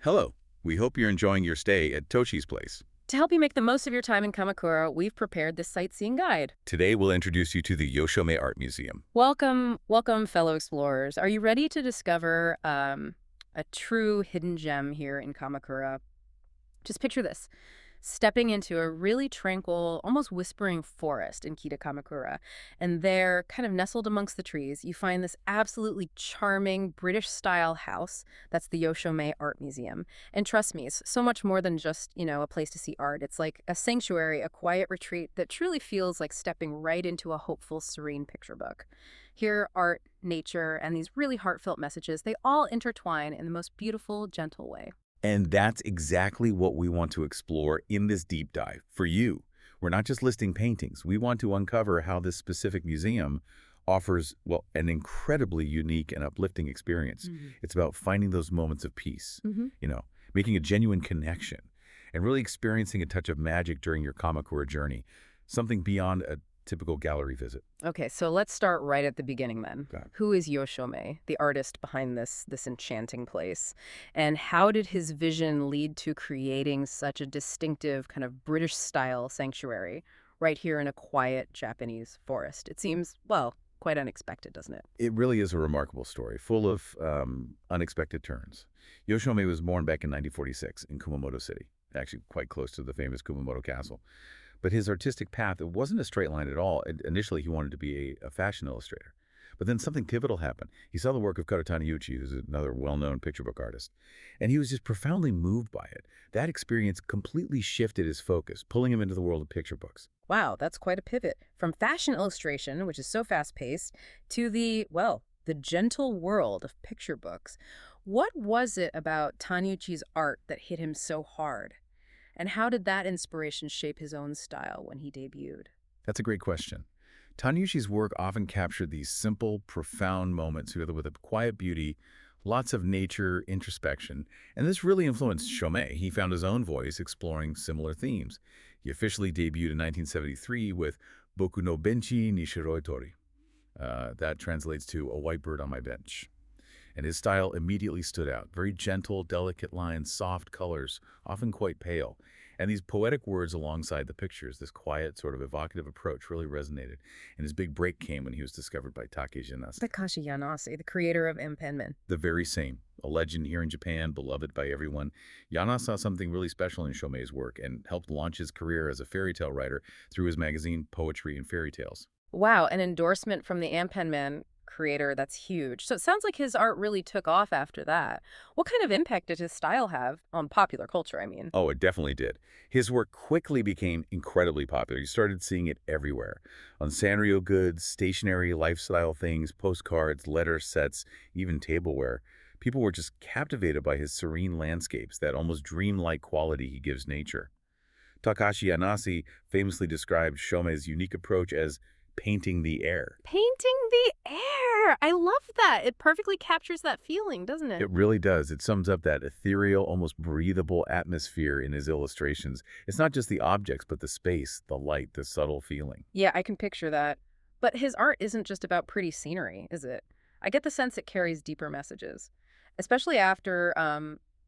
Hello. We hope you're enjoying your stay at Toshi's place. To help you make the most of your time in Kamakura, we've prepared this sightseeing guide. Today, we'll introduce you to the Yoh Shomei Art Museum. Welcome, welcome, fellow explorers. Are you ready to discover a true hidden gem here in Kamakura? Just picture this. Stepping into a really tranquil, almost whispering forest in Kita Kamakura. And there, kind of nestled amongst the trees, you find this absolutely charming British-style house. That's the Yoh Shomei Art Museum. And trust me, it's so much more than just, a place to see art. It's like a sanctuary, a quiet retreat that truly feels like stepping right into a hopeful, serene picture book. Here, art, nature, and these really heartfelt messages, they all intertwine in the most beautiful, gentle way. And that's exactly what we want to explore in this deep dive. For you, we're not just listing paintings. We want to uncover how this specific museum offers, well, an incredibly unique and uplifting experience. It's about finding those moments of peace, making a genuine connection, and really experiencing a touch of magic during your Kamakura journey, something beyond a typical gallery visit. Okay, so let's start right at the beginning then. Got it. Who is Yoh Shomei, the artist behind this enchanting place? And how did his vision lead to creating such a distinctive kind of British-style sanctuary right here in a quiet Japanese forest? It seems, well, quite unexpected, doesn't it? It really is a remarkable story, full of unexpected turns. Yoh Shomei was born back in 1946 in Kumamoto City, actually quite close to the famous Kumamoto Castle. But his artistic path, it wasn't a straight line at all. Initially, he wanted to be a fashion illustrator. But then something pivotal happened. He saw the work of Karo Taniyuchi, who's another well-known picture book artist, and he was just profoundly moved by it. That experience completely shifted his focus, pulling him into the world of picture books. Wow, that's quite a pivot. From fashion illustration, which is so fast-paced, to the gentle world of picture books. What was it about Taniyuchi's art that hit him so hard? And how did that inspiration shape his own style when he debuted? That's a great question. Taniyuchi's work often captured these simple, profound moments with a quiet beauty, lots of nature, introspection, and this really influenced Shomei. He found his own voice exploring similar themes. He officially debuted in 1973 with Boku no Benchi ni Shiroi Tori. That translates to A White Bird on My Bench. And his style immediately stood out. Very gentle, delicate lines, soft colors, often quite pale. And these poetic words alongside the pictures, this quiet, sort of evocative approach really resonated. And his big break came when he was discovered by Takeshi Yanase. Takashi Yanase, the creator of M. Penman. The very same. A legend here in Japan, beloved by everyone. Yanase saw something really special in Shomei's work and helped launch his career as a fairy tale writer through his magazine Poetry and Fairy Tales. Wow, an endorsement from the M. Penman creator, that's huge. So it sounds like his art really took off after that. What kind of impact did his style have on popular culture, I mean? Oh, it definitely did. His work quickly became incredibly popular. You started seeing it everywhere. On Sanrio goods, stationery, lifestyle things, postcards, letter sets, even tableware. People were just captivated by his serene landscapes, that almost dreamlike quality he gives nature. Takashi Yanase famously described Shomei's unique approach as painting the air. Painting the air! I love that. It perfectly captures that feeling, doesn't it? It really does. It sums up that ethereal, almost breathable atmosphere in his illustrations. It's not just the objects, but the space, the light, the subtle feeling. Yeah, I can picture that. But his art isn't just about pretty scenery, is it? I get the sense it carries deeper messages, especially after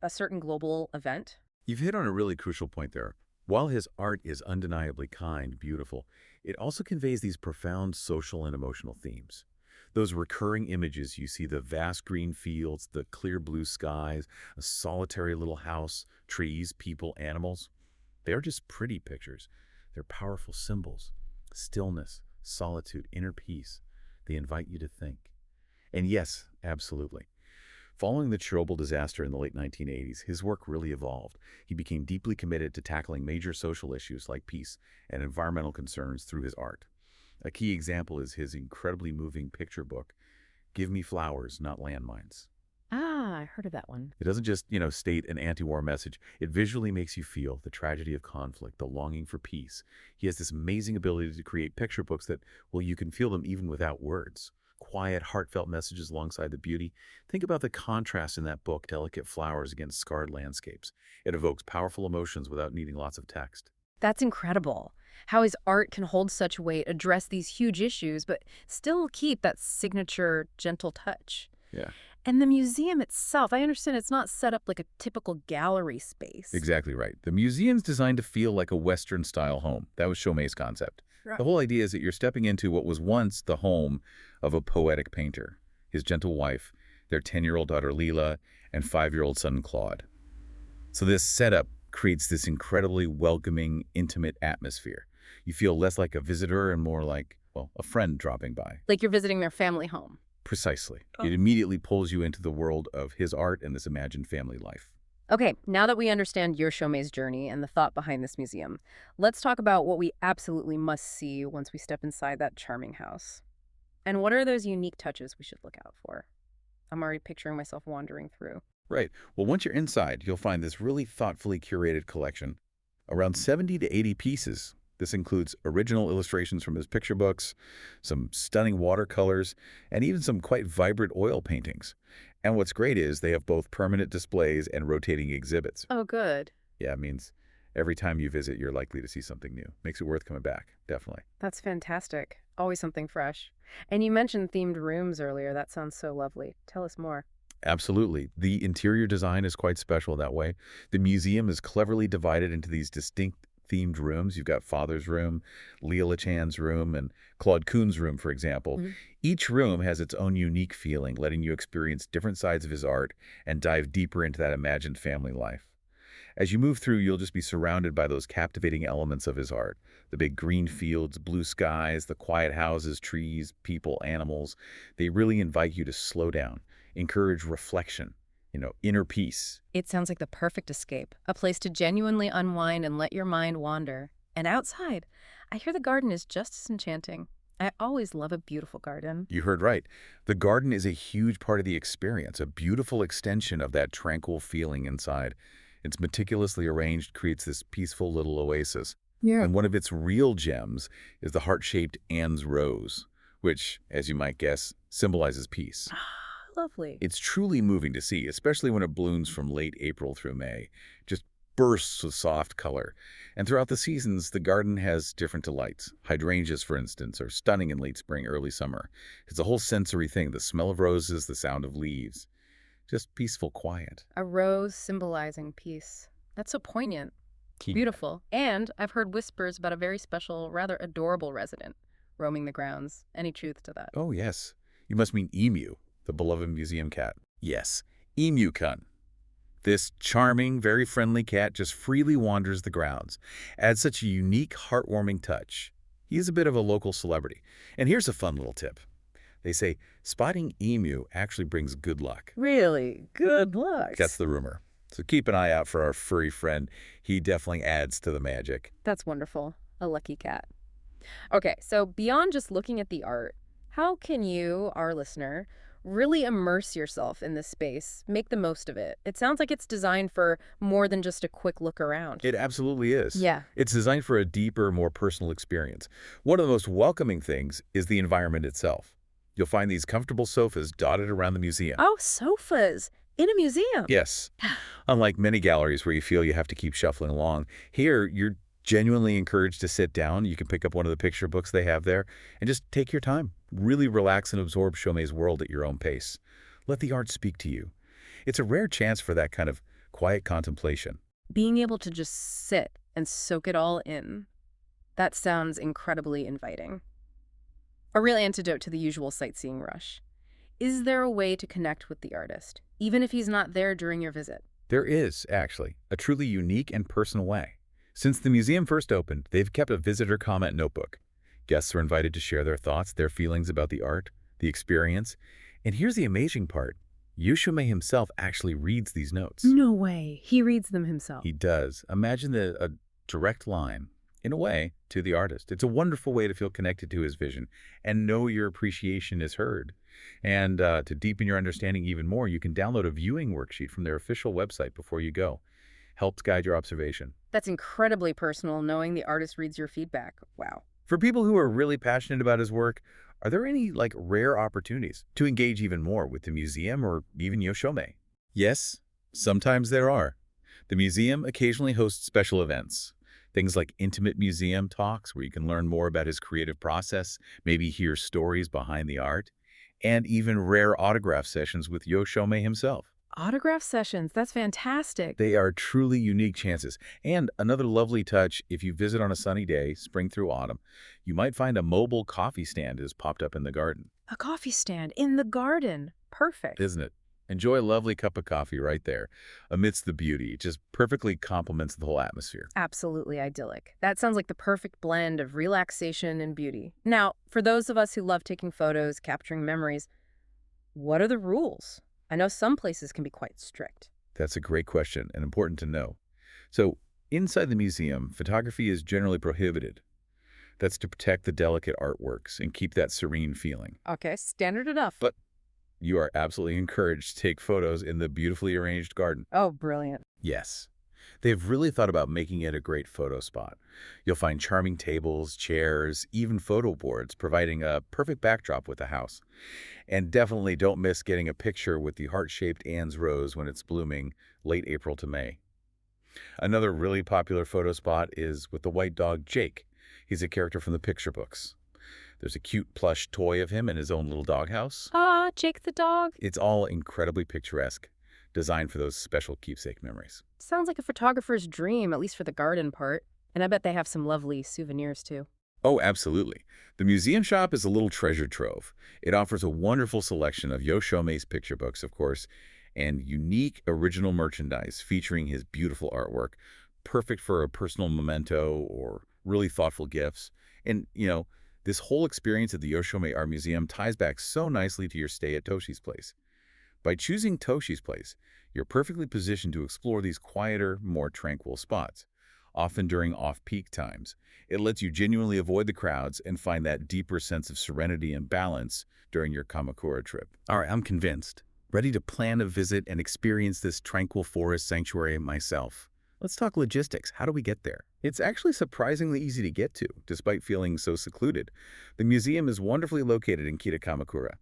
a certain global event. You've hit on a really crucial point there. While his art is undeniably kind, beautiful, it also conveys these profound social and emotional themes. Those recurring images, you see the vast green fields, the clear blue skies, a solitary little house, trees, people, animals. They are just pretty pictures. They're powerful symbols. Stillness, solitude, inner peace. They invite you to think. And yes, absolutely. Following the Chernobyl disaster in the late 1980s, his work really evolved. He became deeply committed to tackling major social issues like peace and environmental concerns through his art. A key example is his incredibly moving picture book, Give Me Flowers, Not Landmines. Ah, I heard of that one. It doesn't just, state an anti-war message. It visually makes you feel the tragedy of conflict, the longing for peace. He has this amazing ability to create picture books that, well, you can feel them even without words. Quiet, heartfelt messages alongside the beauty. Think about the contrast in that book, delicate flowers against scarred landscapes. It evokes powerful emotions without needing lots of text. That's incredible. How his art can hold such weight, address these huge issues, but still keep that signature gentle touch. Yeah. And the museum itself, I understand it's not set up like a typical gallery space. Exactly right. The museum's designed to feel like a Western-style home. That was Shomei's concept. Right. The whole idea is that you're stepping into what was once the home of a poetic painter, his gentle wife, their 10-year-old daughter Leela, and 5-year-old son Claude. So this setup creates this incredibly welcoming, intimate atmosphere. You feel less like a visitor and more like, well, a friend dropping by. Like you're visiting their family home. Precisely. Oh. It immediately pulls you into the world of his art and this imagined family life. Okay, now that we understand Yoh Shomei's journey and the thought behind this museum, let's talk about what we absolutely must see once we step inside that charming house. And what are those unique touches we should look out for? I'm already picturing myself wandering through. Right. Well, once you're inside, you'll find this really thoughtfully curated collection. Around 70 to 80 pieces. This includes original illustrations from his picture books, some stunning watercolors, and even some quite vibrant oil paintings. And what's great is they have both permanent displays and rotating exhibits. Oh, good. Yeah, it means every time you visit, you're likely to see something new. Makes it worth coming back, definitely. That's fantastic. Always something fresh. And you mentioned themed rooms earlier. That sounds so lovely. Tell us more. Absolutely. The interior design is quite special that way. The museum is cleverly divided into these distinct themed rooms. You've got Father's room, Leela Chan's room, and Claude Kuhn's room, for example. Mhm. Each room has its own unique feeling, letting you experience different sides of his art and dive deeper into that imagined family life. As you move through, you'll just be surrounded by those captivating elements of his art. The big green fields, blue skies, the quiet houses, trees, people, animals. They really invite you to slow down, encourage reflection, inner peace. It sounds like the perfect escape, a place to genuinely unwind and let your mind wander. And outside, I hear the garden is just as enchanting. I always love a beautiful garden. You heard right. The garden is a huge part of the experience, a beautiful extension of that tranquil feeling inside. It's meticulously arranged, creates this peaceful little oasis. Yeah. And one of its real gems is the heart-shaped Anne's rose, which, as you might guess, symbolizes peace. Lovely. It's truly moving to see, especially when it blooms from late April through May. Just bursts with soft color. And throughout the seasons, the garden has different delights. Hydrangeas, for instance, are stunning in late spring, early summer. It's a whole sensory thing, the smell of roses, the sound of leaves. Just peaceful quiet. A rose symbolizing peace. That's so poignant. Beautiful. And I've heard whispers about a very special, rather adorable resident roaming the grounds. Any truth to that? Oh, yes. You must mean Emu, the beloved museum cat. Yes, Emu-kun. This charming, very friendly cat just freely wanders the grounds, adds such a unique, heartwarming touch. He is a bit of a local celebrity. And here's a fun little tip. They say spotting emu actually brings good luck. Really? Good luck. That's the rumor. So keep an eye out for our furry friend. He definitely adds to the magic. That's wonderful. A lucky cat. Okay, so beyond just looking at the art, how can you, our listener, really immerse yourself in this space, make the most of it? It sounds like it's designed for more than just a quick look around. It absolutely is. Yeah. It's designed for a deeper, more personal experience. One of the most welcoming things is the environment itself. You'll find these comfortable sofas dotted around the museum. Oh, sofas in a museum. Yes. Unlike many galleries where you feel you have to keep shuffling along, here you're genuinely encouraged to sit down. You can pick up one of the picture books they have there and just take your time. Really relax and absorb Shomei's world at your own pace. Let the art speak to you. It's a rare chance for that kind of quiet contemplation. Being able to just sit and soak it all in, that sounds incredibly inviting. A real antidote to the usual sightseeing rush. Is there a way to connect with the artist, even if he's not there during your visit? There is, actually, a truly unique and personal way. Since the museum first opened, they've kept a visitor comment notebook. Guests are invited to share their thoughts, their feelings about the art, the experience. And here's the amazing part. Yoh Shomei himself actually reads these notes. No way. He reads them himself. He does. Imagine a direct line, in a way, to the artist. It's a wonderful way to feel connected to his vision and know your appreciation is heard. And to deepen your understanding even more, you can download a viewing worksheet from their official website before you go. Helps guide your observation. That's incredibly personal, knowing the artist reads your feedback. Wow. For people who are really passionate about his work, are there any rare opportunities to engage even more with the museum or even Yoh Shomei? Yes, sometimes there are. The museum occasionally hosts special events. Things like intimate museum talks where you can learn more about his creative process, maybe hear stories behind the art. and even rare autograph sessions with Yoh Shomei himself. Autograph sessions, that's fantastic. They are truly unique chances. And another lovely touch, if you visit on a sunny day, spring through autumn, you might find a mobile coffee stand has popped up in the garden. A coffee stand in the garden. Perfect. Isn't it? Enjoy a lovely cup of coffee right there amidst the beauty. It just perfectly complements the whole atmosphere. Absolutely idyllic. That sounds like the perfect blend of relaxation and beauty. Now, for those of us who love taking photos, capturing memories, what are the rules? I know some places can be quite strict. That's a great question and important to know. So, inside the museum, photography is generally prohibited. That's to protect the delicate artworks and keep that serene feeling. Okay, standard enough. But you are absolutely encouraged to take photos in the beautifully arranged garden. Oh, brilliant. Yes. They've really thought about making it a great photo spot. You'll find charming tables, chairs, even photo boards, providing a perfect backdrop with the house. And definitely don't miss getting a picture with the heart-shaped Anne's rose when it's blooming late April to May. Another really popular photo spot is with the white dog Jake. He's a character from the picture books. There's a cute plush toy of him in his own little doghouse. Ah, Jake the dog. It's all incredibly picturesque, designed for those special keepsake memories. Sounds like a photographer's dream, at least for the garden part. And I bet they have some lovely souvenirs, too. Oh, absolutely. The museum shop is a little treasure trove. It offers a wonderful selection of Yoh Shomei's picture books, of course, and unique original merchandise featuring his beautiful artwork, perfect for a personal memento or really thoughtful gifts. And, this whole experience at the Yoh Shomei Art Museum ties back so nicely to your stay at Toshi's place. By choosing Toshi's place, you're perfectly positioned to explore these quieter, more tranquil spots, often during off-peak times. It lets you genuinely avoid the crowds and find that deeper sense of serenity and balance during your Kamakura trip. All right, I'm convinced. Ready to plan a visit and experience this tranquil forest sanctuary myself. Let's talk logistics. How do we get there? It's actually surprisingly easy to get to, despite feeling so secluded. The museum is wonderfully located in Kamakura,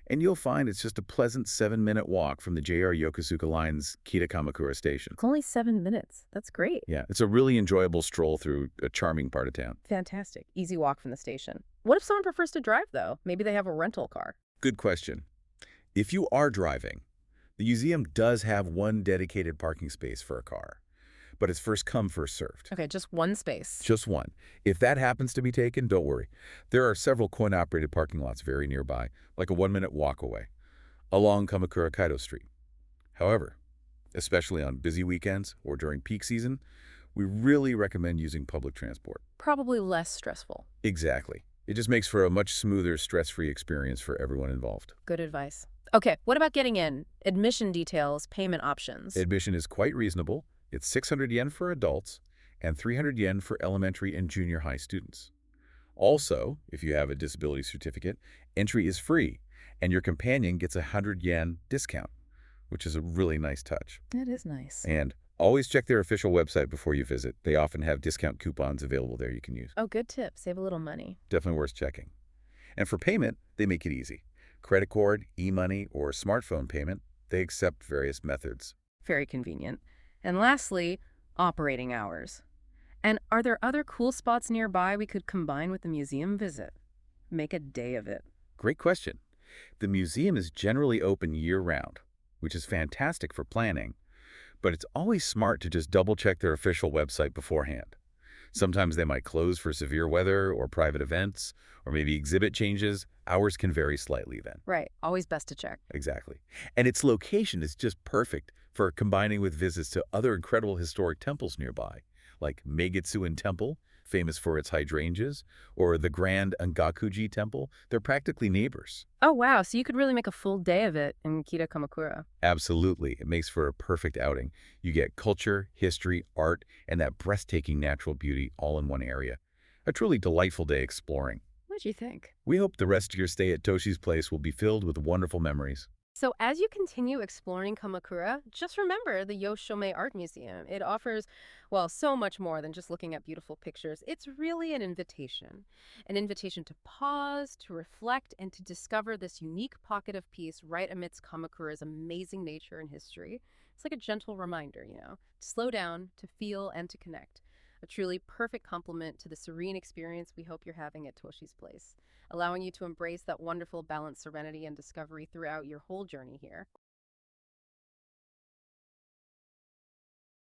and you'll find it's just a pleasant 7-minute walk from the JR Yokosuka Line's Kamakura station. It's only 7 minutes. That's great. Yeah, it's a really enjoyable stroll through a charming part of town. Fantastic. Easy walk from the station. What if someone prefers to drive, though? Maybe they have a rental car. Good question. If you are driving, the museum does have one dedicated parking space for a car, but it's first come, first served. Okay, just one space. Just one. If that happens to be taken, don't worry. There are several coin-operated parking lots very nearby, like a 1-minute walk away, along Kamakura Kaido Street. However, especially on busy weekends or during peak season, we really recommend using public transport. Probably less stressful. Exactly. It just makes for a much smoother, stress-free experience for everyone involved. Good advice. Okay, what about getting in? Admission details, payment options. Admission is quite reasonable. It's 600 yen for adults and 300 yen for elementary and junior high students. Also, if you have a disability certificate, entry is free, and your companion gets a 100 yen discount, which is a really nice touch. That is nice. And always check their official website before you visit. They often have discount coupons available there you can use. Oh, good tip. Save a little money. Definitely worth checking. And for payment, they make it easy. Credit card, e-money, or smartphone payment, they accept various methods. Very convenient. And lastly, operating hours. And are there other cool spots nearby we could combine with the museum visit? Make a day of it. Great question. The museum is generally open year-round, which is fantastic for planning, but it's always smart to just double-check their official website beforehand. Sometimes they might close for severe weather or private events, or maybe exhibit changes. Hours can vary slightly then. Right. Always best to check. Exactly. And its location is just perfect for combining with visits to other incredible historic temples nearby, like Meigitsuin Temple, famous for its hydrangeas, or the Grand Angakuji Temple. They're practically neighbors. Oh, wow. So you could really make a full day of it in Kamakura. Absolutely. It makes for a perfect outing. You get culture, history, art, and that breathtaking natural beauty all in one area. A truly delightful day exploring. What'd you think? We hope the rest of your stay at Toshi's place will be filled with wonderful memories. So as you continue exploring Kamakura, just remember the Yoh Shomei Art Museum. It offers, well, so much more than just looking at beautiful pictures. It's really an invitation to pause, to reflect, and to discover this unique pocket of peace right amidst Kamakura's amazing nature and history. It's like a gentle reminder, to slow down, to feel, and to connect. a truly perfect complement to the serene experience we hope you're having at Toshi's place, allowing you to embrace that wonderful balance, serenity, and discovery throughout your whole journey here.